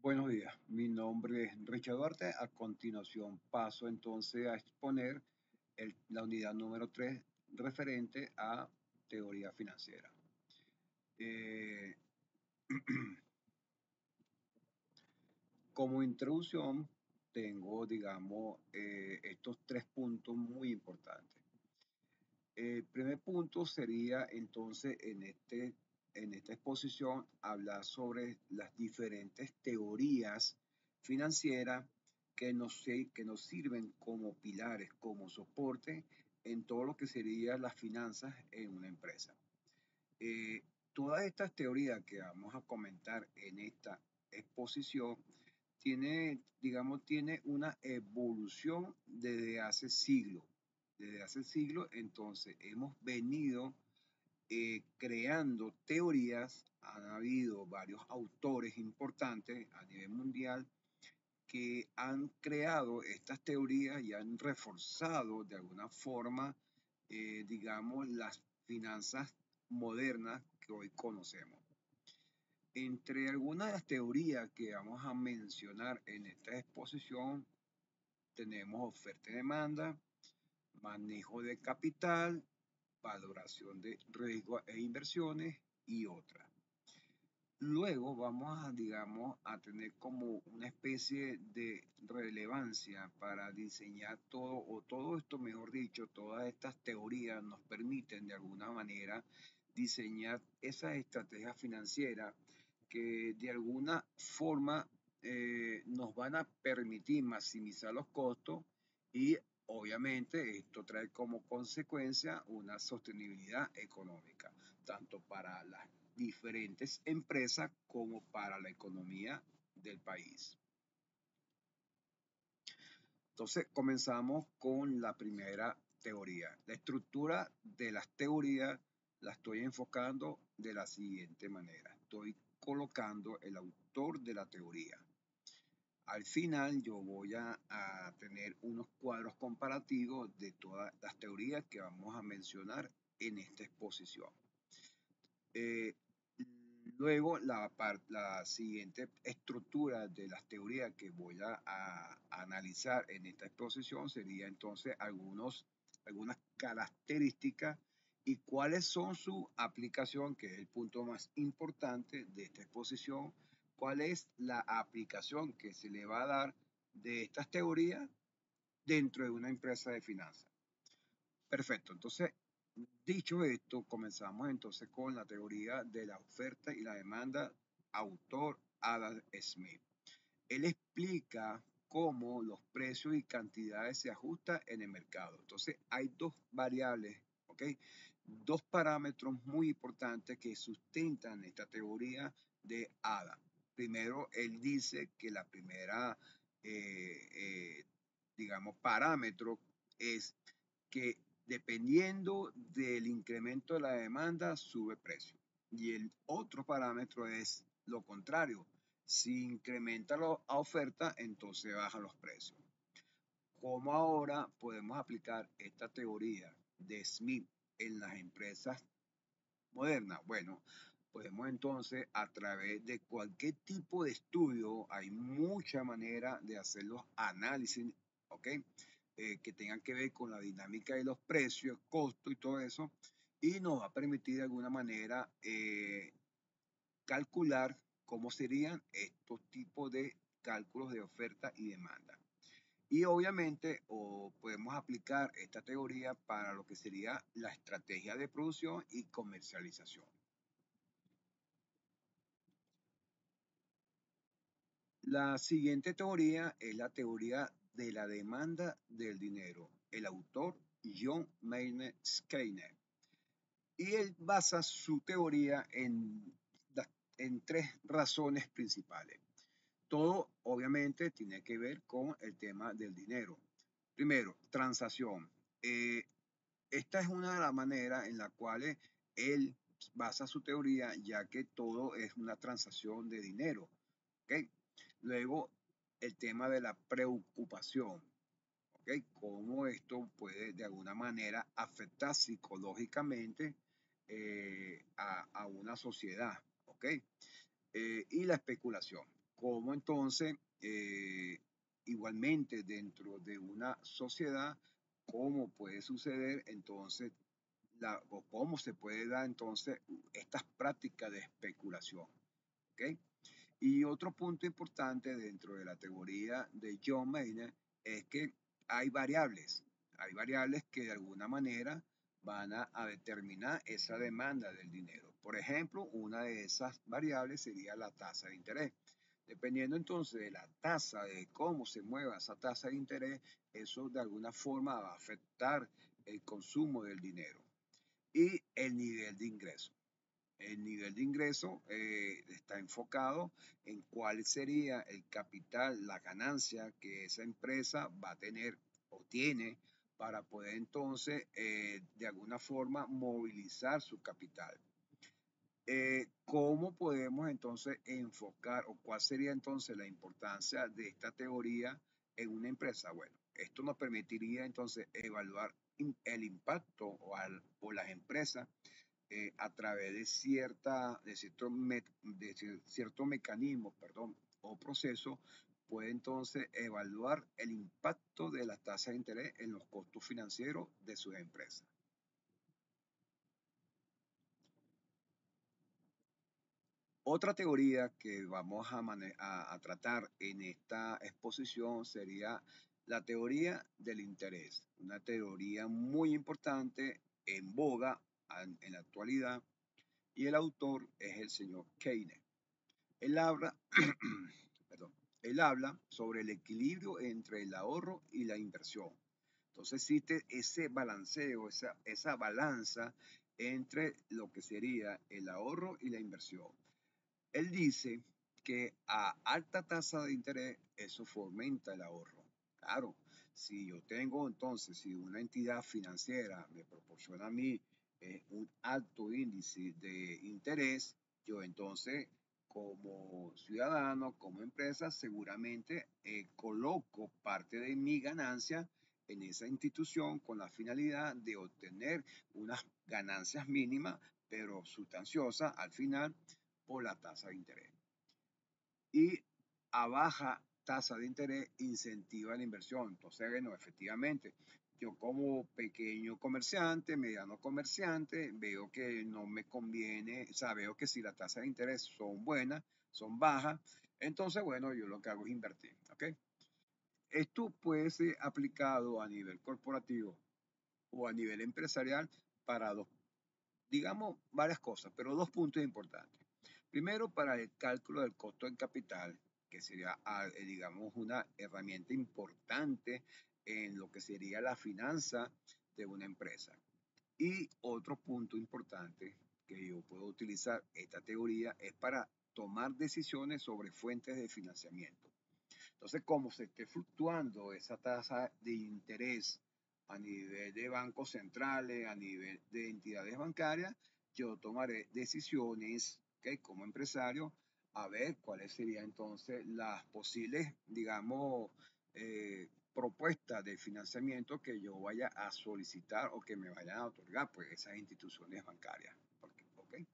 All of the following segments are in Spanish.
Buenos días, mi nombre es Richard Duarte. A continuación paso entonces a exponer la unidad número 3 referente a teoría financiera. Eh, Como introducción tengo, digamos, estos tres puntos muy importantes. El primer punto sería entonces en esta exposición hablar sobre las diferentes teorías financieras que nos sirven como pilares, como soporte en todo lo que sería las finanzas en una empresa. Eh, Todas estas teorías que vamos a comentar en esta exposición tiene una evolución desde hace siglos. Desde hace siglos, entonces, hemos venido creando teorías. Han habido varios autores importantes a nivel mundial que han creado estas teorías y han reforzado de alguna forma, digamos, las finanzas modernas que hoy conocemos. Entre algunas de las teorías que vamos a mencionar en esta exposición, tenemos oferta y demanda, manejo de capital, valoración de riesgos e inversiones y otras. Luego vamos a, digamos, a tener como una especie de relevancia para diseñar todo esto, mejor dicho, todas estas teorías nos permiten de alguna manera diseñar esas estrategias financieras que de alguna forma nos van a permitir maximizar los costos y obviamente esto trae como consecuencia una sostenibilidad económica, tanto para las diferentes empresas como para la economía del país. Entonces comenzamos con la primera teoría. La estructura de las teorías la estoy enfocando de la siguiente manera. Estoy colocando el autor de la teoría. Al final yo voy a tener unos cuadros comparativos de todas las teorías que vamos a mencionar en esta exposición. Luego, la siguiente estructura de las teorías que voy a analizar en esta exposición sería entonces algunas características y cuáles son su aplicación, que es el punto más importante de esta exposición, cuál es la aplicación que se le va a dar de estas teorías dentro de una empresa de finanzas. Perfecto, entonces, dicho esto, comenzamos entonces con la teoría de la oferta y la demanda, autor Adam Smith. Él explica cómo los precios y cantidades se ajustan en el mercado. Entonces, hay dos variables, ¿ok? Dos parámetros muy importantes que sustentan esta teoría de Adam. Primero, él dice que la primera, digamos, parámetro es que dependiendo del incremento de la demanda, sube precio. Y el otro parámetro es lo contrario. Si incrementa la oferta, entonces bajan los precios. ¿Cómo ahora podemos aplicar esta teoría de Smith en las empresas modernas? Bueno, podemos entonces a través de cualquier tipo de estudio, hay mucha manera de hacer los análisis, ¿ok? Que tengan que ver con la dinámica de los precios, costo y todo eso, y nos va a permitir de alguna manera calcular cómo serían estos tipos de cálculos de oferta y demanda. Y obviamente podemos aplicar esta teoría para lo que sería la estrategia de producción y comercialización. La siguiente teoría es la teoría de la demanda del dinero. El autor John Maynard Keynes. Y él basa su teoría en tres razones principales. Todo obviamente tiene que ver con el tema del dinero. Primero, transacción. Esta es una de las maneras en las cuales él basa su teoría, ya que todo es una transacción de dinero. ¿Okay? Luego, el tema de la preocupación. ¿Okay? Cómo esto puede de alguna manera afectar psicológicamente a una sociedad. ¿Okay? Y la especulación. cómo entonces, igualmente dentro de una sociedad, cómo puede suceder entonces, o cómo se puede dar entonces estas prácticas de especulación. ¿Ok? Y otro punto importante dentro de la teoría de John Maynard es que hay variables que de alguna manera van a determinar esa demanda del dinero. Por ejemplo, una de esas variables sería la tasa de interés. Dependiendo entonces de la tasa, de cómo se mueva esa tasa de interés, eso de alguna forma va a afectar el consumo del dinero y el nivel de ingreso. El nivel de ingreso está enfocado en cuál sería el capital, la ganancia que esa empresa va a tener o tiene para poder entonces de alguna forma movilizar su capital. ¿Cómo podemos entonces enfocar o cuál sería entonces la importancia de esta teoría en una empresa? Bueno, esto nos permitiría entonces evaluar el impacto o las empresas a través de cierto mecanismo, perdón, o proceso, puede entonces evaluar el impacto de las tasas de interés en los costos financieros de sus empresas. Otra teoría que vamos a tratar en esta exposición sería la teoría del interés, una teoría muy importante en boga en la actualidad, y el autor es el señor Keynes. Él habla, perdón, él habla sobre el equilibrio entre el ahorro y la inversión. Entonces existe ese balanceo, esa balanza entre lo que sería el ahorro y la inversión. Él dice que a alta tasa de interés eso fomenta el ahorro. Claro, si yo tengo entonces, si una entidad financiera me proporciona a mí un alto índice de interés, yo entonces como ciudadano, como empresa, seguramente coloco parte de mi ganancia en esa institución con la finalidad de obtener unas ganancias mínimas, pero sustanciosas al final por la tasa de interés. Y a baja tasa de interés incentiva la inversión. Entonces, bueno, efectivamente, yo como pequeño comerciante, mediano comerciante, veo que no me conviene, o sea, veo que si las tasas de interés son buenas, son bajas, entonces, bueno, yo lo que hago es invertir, ¿ok? Esto puede ser aplicado a nivel corporativo o a nivel empresarial para digamos, varias cosas, pero dos puntos importantes. Primero, para el cálculo del costo del capital, que sería, digamos, una herramienta importante en lo que sería la finanza de una empresa. Y otro punto importante que yo puedo utilizar esta teoría es para tomar decisiones sobre fuentes de financiamiento. Entonces, como se esté fluctuando esa tasa de interés a nivel de bancos centrales, a nivel de entidades bancarias, yo tomaré decisiones, ¿okay? Como empresario, a ver cuáles serían entonces las posibles, digamos, propuestas de financiamiento que yo vaya a solicitar o que me vayan a otorgar, pues, esas instituciones bancarias. ¿Okay?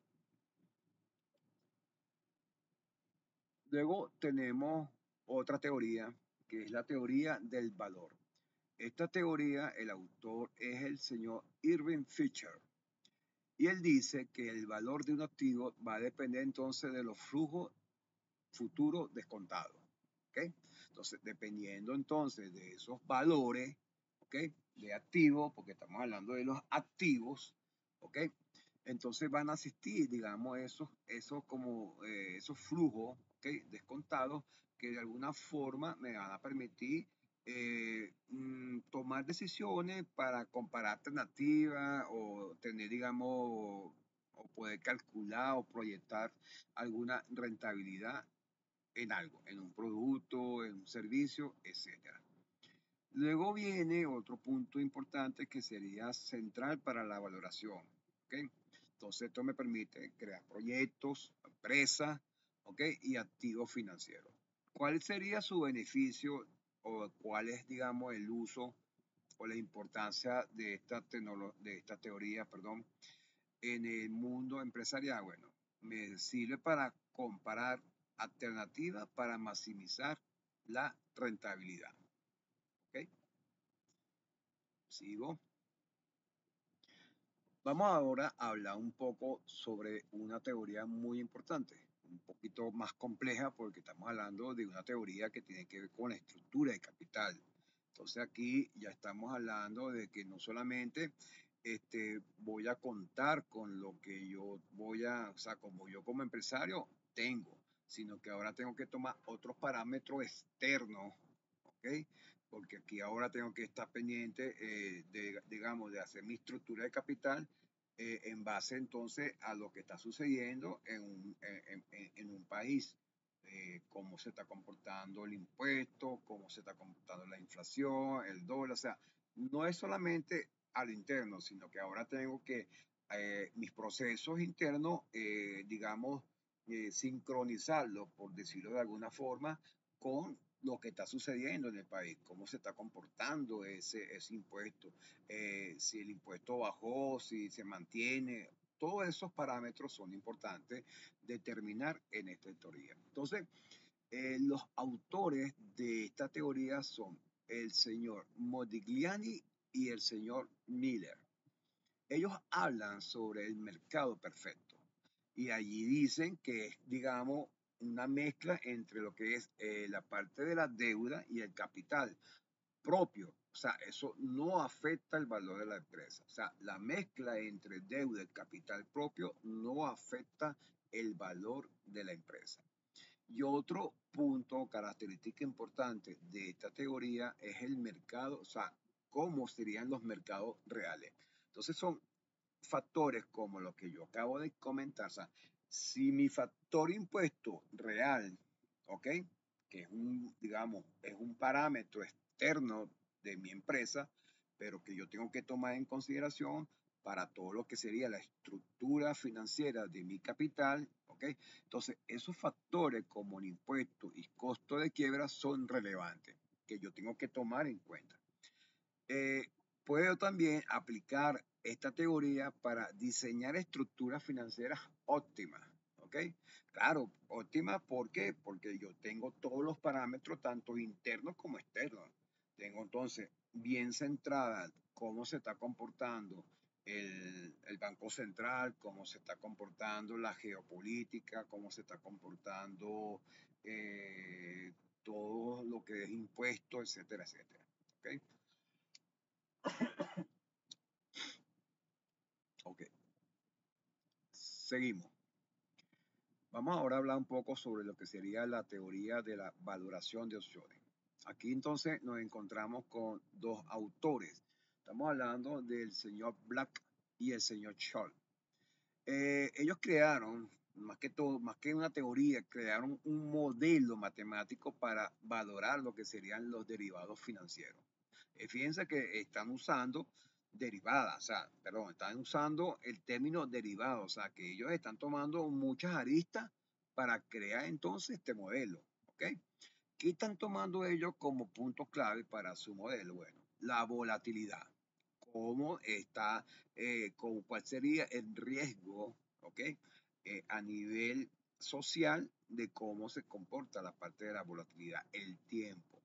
Luego tenemos otra teoría, que es la teoría del valor. Esta teoría, el autor es el señor Irving Fisher. Y él dice que el valor de un activo va a depender entonces de los flujos futuros descontados. ¿Okay? Entonces, dependiendo entonces de esos valores, ¿okay? De activos, porque estamos hablando de los activos, ¿okay? Entonces van a asistir, digamos, esos flujos, ¿okay? Descontados que de alguna forma me van a permitir tomar decisiones para comparar alternativas o tener, digamos, o poder calcular o proyectar alguna rentabilidad en algo, en un producto, en un servicio, etcétera. Luego viene otro punto importante que sería central para la valoración. ¿Okay? Entonces esto me permite crear proyectos, empresas, ¿okay? Y activos financieros. ¿Cuál sería su beneficio o cuál es, digamos, el uso o la importancia de esta teoría, perdón, en el mundo empresarial? Bueno, me sirve para comparar alternativas para maximizar la rentabilidad. ¿Ok? Sigo. Vamos ahora a hablar un poco sobre una teoría muy importante, un poquito más compleja porque estamos hablando de una teoría que tiene que ver con la estructura de capital. Entonces aquí ya estamos hablando de que no solamente voy a contar con lo que yo voy a, o sea, como yo como empresario tengo, sino que ahora tengo que tomar otros parámetros externos, ¿ok? Porque aquí ahora tengo que estar pendiente digamos, de hacer mi estructura de capital en base entonces a lo que está sucediendo en un país. Cómo se está comportando el impuesto, cómo se está comportando la inflación, el dólar, o sea, no es solamente a lo interno, sino que ahora tengo que mis procesos internos, digamos, sincronizarlos, por decirlo de alguna forma, con lo que está sucediendo en el país, cómo se está comportando ese impuesto, si el impuesto bajó, si se mantiene, todos esos parámetros son importantes determinar en esta teoría. Entonces, los autores de esta teoría son el señor Modigliani y el señor Miller. Ellos hablan sobre el mercado perfecto y allí dicen que es, digamos, una mezcla entre lo que es la parte de la deuda y el capital propio. O sea, eso no afecta el valor de la empresa. O sea, la mezcla entre deuda y capital propio no afecta el valor de la empresa. Y otro punto, característica importante de esta teoría es el mercado, o sea, cómo serían los mercados reales. Entonces son factores como lo que yo acabo de comentar, o sea, si mi factor impuesto real, ¿ok? Que es un, digamos, es un parámetro externo de mi empresa, pero que yo tengo que tomar en consideración para todo lo que sería la estructura financiera de mi capital, ¿ok? Entonces, esos factores como el impuesto y costo de quiebra son relevantes, que yo tengo que tomar en cuenta. Eh, Puedo también aplicar esta teoría para diseñar estructuras financieras óptimas, ¿ok? Claro, óptimas, ¿por qué? Porque yo tengo todos los parámetros, tanto internos como externos. Tengo entonces bien centrada cómo se está comportando el Banco Central, cómo se está comportando la geopolítica, cómo se está comportando todo lo que es impuesto, etcétera, etcétera. ¿Ok? Ok, seguimos. Vamos ahora a hablar un poco sobre lo que sería la teoría de la valoración de opciones. Aquí entonces nos encontramos con dos autores. Estamos hablando del señor Black y el señor Scholl. Ellos crearon, más que todo, más que una teoría, crearon un modelo matemático para valorar lo que serían los derivados financieros. Fíjense que están usando derivadas, o sea, perdón, están usando el término derivado, o sea, que ellos están tomando muchas aristas para crear entonces este modelo, ¿ok? ¿Qué están tomando ellos como punto clave para su modelo? Bueno, la volatilidad, cómo está, cuál sería el riesgo, ¿ok? A nivel social de cómo se comporta la parte de la volatilidad, el tiempo,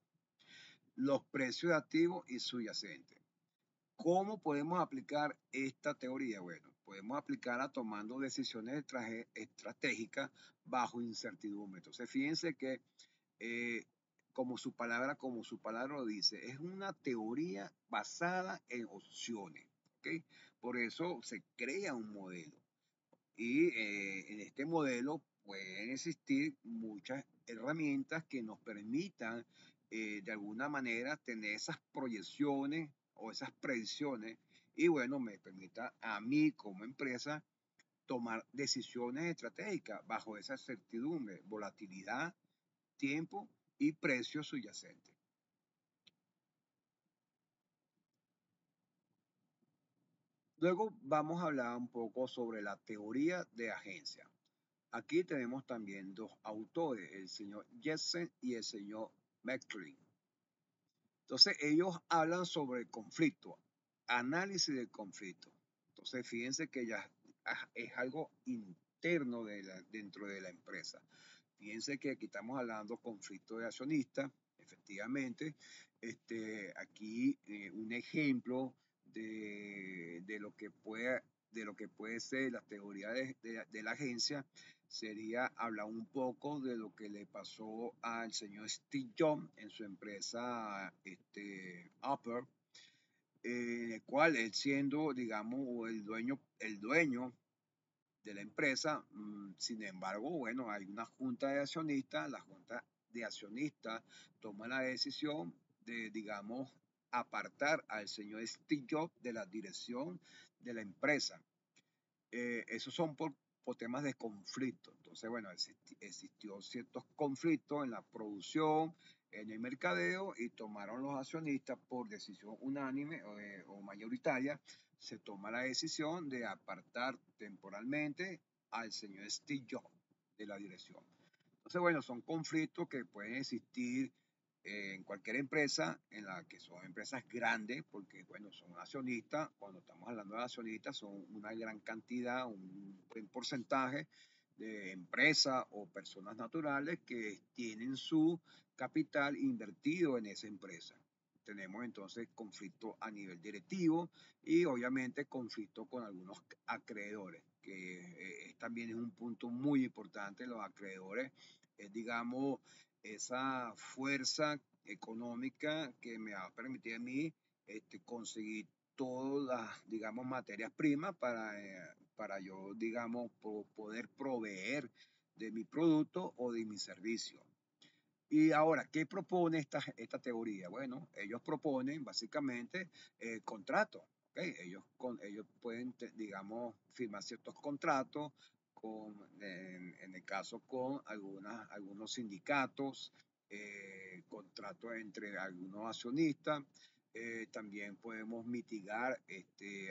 los precios de activos y subyacentes. ¿Cómo podemos aplicar esta teoría? Bueno, podemos aplicarla tomando decisiones estratégicas bajo incertidumbre. Entonces, fíjense que, eh, como su palabra lo dice, es una teoría basada en opciones. ¿Ok? Por eso se crea un modelo. Y en este modelo pueden existir muchas herramientas que nos permitan de alguna manera tener esas proyecciones o esas predicciones y bueno, me permita a mí como empresa tomar decisiones estratégicas bajo esa certidumbre, volatilidad, tiempo y precios subyacentes. Luego vamos a hablar un poco sobre la teoría de agencia. Aquí tenemos también dos autores, el señor Jessen y el señor McLean. Entonces ellos hablan sobre conflicto, análisis del conflicto. Entonces fíjense que ya es algo interno dentro de la empresa. Fíjense que aquí estamos hablando conflicto de accionistas, efectivamente. Aquí un ejemplo de lo que puede ser la teoría de la agencia sería hablar un poco de lo que le pasó al señor Steve Jobs en su empresa Apple, el cual él siendo, digamos, el dueño de la empresa. Sin embargo, bueno, hay una junta de accionistas, la junta de accionistas toma la decisión de, digamos, apartar al señor Steve Jobs de la dirección de la empresa. Esos son por temas de conflicto. Entonces, bueno, existió ciertos conflictos en la producción, en el mercadeo, y tomaron los accionistas por decisión unánime o mayoritaria, se toma la decisión de apartar temporalmente al señor Steve Jobs de la dirección. Entonces, bueno, son conflictos que pueden existir en cualquier empresa, en la que son empresas grandes, porque, bueno, son accionistas. Cuando estamos hablando de accionistas, son una gran cantidad, un buen porcentaje de empresas o personas naturales que tienen su capital invertido en esa empresa. Tenemos entonces conflicto a nivel directivo y obviamente conflicto con algunos acreedores, que también es un punto muy importante. Los acreedores, digamos, esa fuerza económica que me va a permitir a mí conseguir todas las, digamos, materias primas para yo, digamos, poder proveer de mi producto o de mi servicio. Y ahora, ¿qué propone esta teoría? Bueno, ellos proponen básicamente contratos. ¿Okay? Ellos pueden, digamos, firmar ciertos contratos en el caso con algunos sindicatos, contratos entre algunos accionistas. También podemos mitigar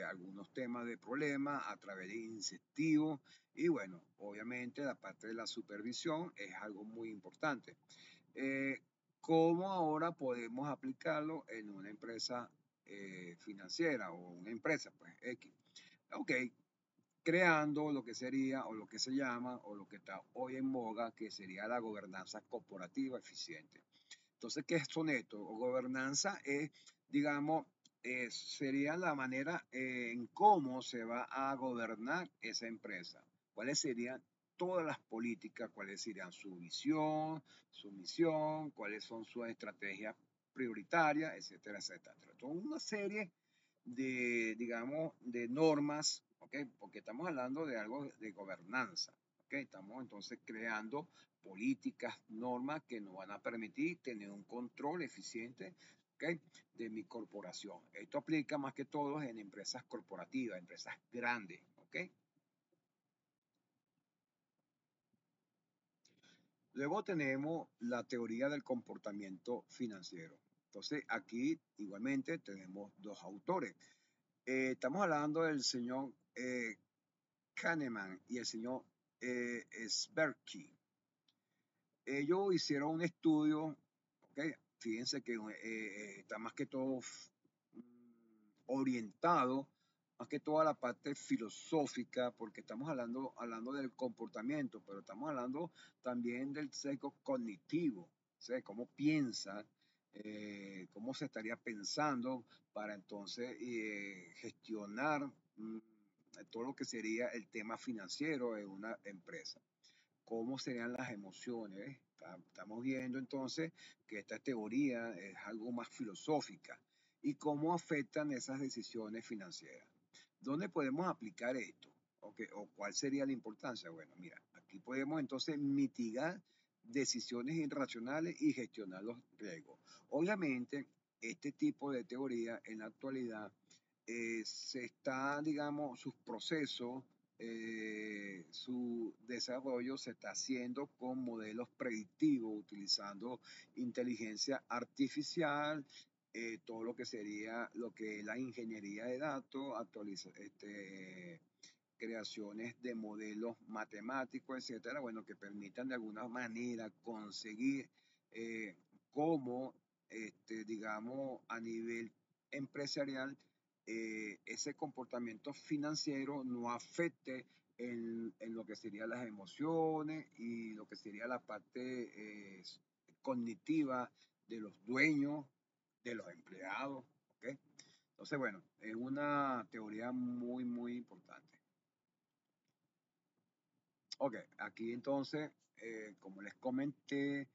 algunos temas de problemas a través de incentivos. Y bueno, obviamente la parte de la supervisión es algo muy importante. Eh, ¿Cómo ahora podemos aplicarlo en una empresa financiera o una empresa, pues X? Ok, creando lo que sería o lo que se llama o lo que está hoy en boga, que sería la gobernanza corporativa eficiente. Entonces, ¿qué son estos? O gobernanza es, digamos, sería la manera en cómo se va a gobernar esa empresa. ¿Cuáles serían todas las políticas? ¿Cuáles serían su visión, su misión? ¿Cuáles son sus estrategias prioritarias, etcétera, etcétera? Toda una serie de, digamos, de normas, ¿ok? Porque estamos hablando de algo de gobernanza, ¿ok? Estamos entonces creando políticas, normas que nos van a permitir tener un control eficiente, ¿okay?, de mi corporación. Esto aplica más que todo en empresas corporativas, empresas grandes. ¿Ok? Luego tenemos la teoría del comportamiento financiero. Entonces aquí igualmente tenemos dos autores. Estamos hablando del señor Kahneman y el señor Tversky. Ellos hicieron un estudio, ¿okay? Fíjense que está más que todo orientado, más que toda la parte filosófica, porque estamos hablando del comportamiento, pero estamos hablando también del sesgo cognitivo, o sea, cómo piensa, cómo se estaría pensando para entonces gestionar todo lo que sería el tema financiero en una empresa. ¿Cómo serían las emociones? Estamos viendo entonces que esta teoría es algo más filosófica. ¿Y cómo afectan esas decisiones financieras? ¿Dónde podemos aplicar esto? ¿O cuál sería la importancia? Bueno, mira, aquí podemos entonces mitigar decisiones irracionales y gestionar los riesgos. Obviamente, este tipo de teoría en la actualidad se está, digamos, sus procesos, su desarrollo se está haciendo con modelos predictivos, utilizando inteligencia artificial, todo lo que sería lo que es la ingeniería de datos, creaciones de modelos matemáticos, etcétera, bueno, que permitan de alguna manera conseguir cómo, digamos, a nivel empresarial, ese comportamiento financiero no afecte en lo que serían las emociones y lo que sería la parte cognitiva de los dueños, de los empleados. ¿Ok? Entonces, bueno, es una teoría muy, muy importante. Ok, aquí entonces, como les comenté,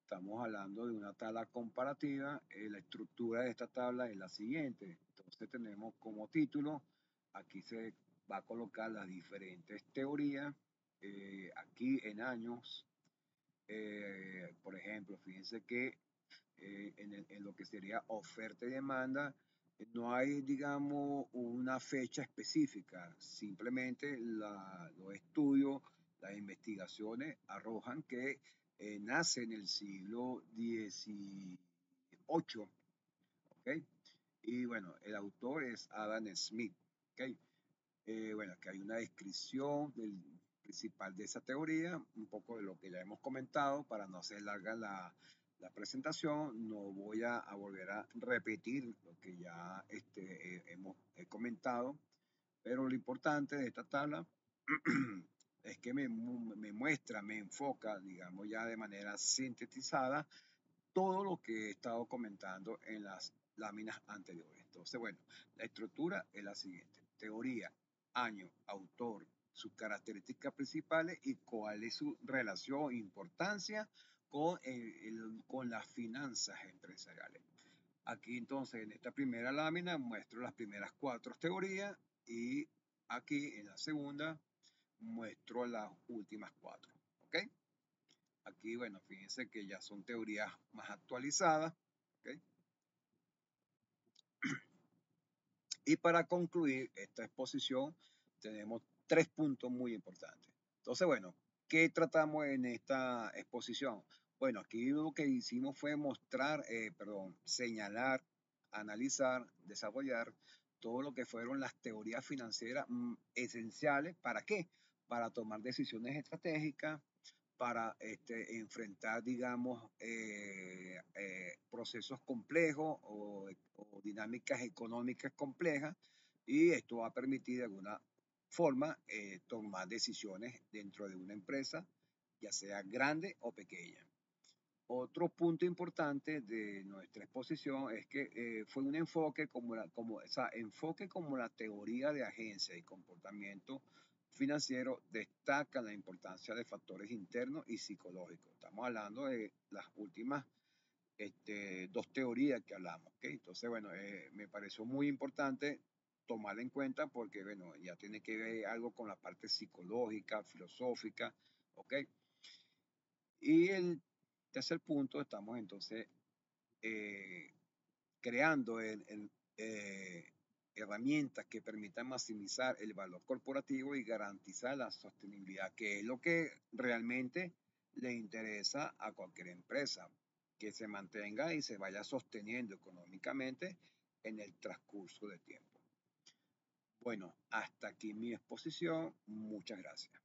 estamos hablando de una tabla comparativa. La estructura de esta tabla es la siguiente. Entonces tenemos como título, aquí se va a colocar las diferentes teorías, aquí en años. Por ejemplo, fíjense que en lo que sería oferta y demanda, no hay, digamos, una fecha específica, simplemente los estudios, las investigaciones arrojan que nace en el siglo XVIII, ¿ok? Y bueno, el autor es Adam Smith, ¿ok? Bueno, aquí hay una descripción del principal de esa teoría, un poco de lo que ya hemos comentado, para no hacer larga la presentación, no voy a volver a repetir lo que ya he comentado, pero lo importante de esta tabla es que me muestra, me enfoca, digamos ya de manera sintetizada, todo lo que he estado comentando en las láminas anteriores. Entonces, bueno, la estructura es la siguiente. Teoría, año, autor, sus características principales y cuál es su relación e importancia con las finanzas empresariales. Aquí entonces en esta primera lámina muestro las primeras 4 teorías y aquí en la segunda muestro las últimas 4. ¿Ok? Aquí, bueno, fíjense que ya son teorías más actualizadas. ¿Ok? Y para concluir esta exposición, tenemos 3 puntos muy importantes. Entonces, bueno, ¿qué tratamos en esta exposición? Bueno, aquí lo que hicimos fue mostrar, señalar, analizar, desarrollar todo lo que fueron las teorías financieras esenciales. ¿Para qué? Para tomar decisiones estratégicas, para enfrentar, digamos, procesos complejos o dinámicas económicas complejas, y esto va a permitir de alguna forma tomar decisiones dentro de una empresa, ya sea grande o pequeña. Otro punto importante de nuestra exposición es que fue un enfoque enfoque como la teoría de agencia y comportamiento financiero destaca la importancia de factores internos y psicológicos. Estamos hablando de las últimas 2 teorías que hablamos. ¿Okay? Entonces, bueno, me pareció muy importante tomarla en cuenta porque, bueno, ya tiene que ver algo con la parte psicológica, filosófica, ¿ok? Y el tercer punto, estamos entonces eh, creando herramientas que permitan maximizar el valor corporativo y garantizar la sostenibilidad, que es lo que realmente le interesa a cualquier empresa, que se mantenga y se vaya sosteniendo económicamente en el transcurso del tiempo. Bueno, hasta aquí mi exposición. Muchas gracias.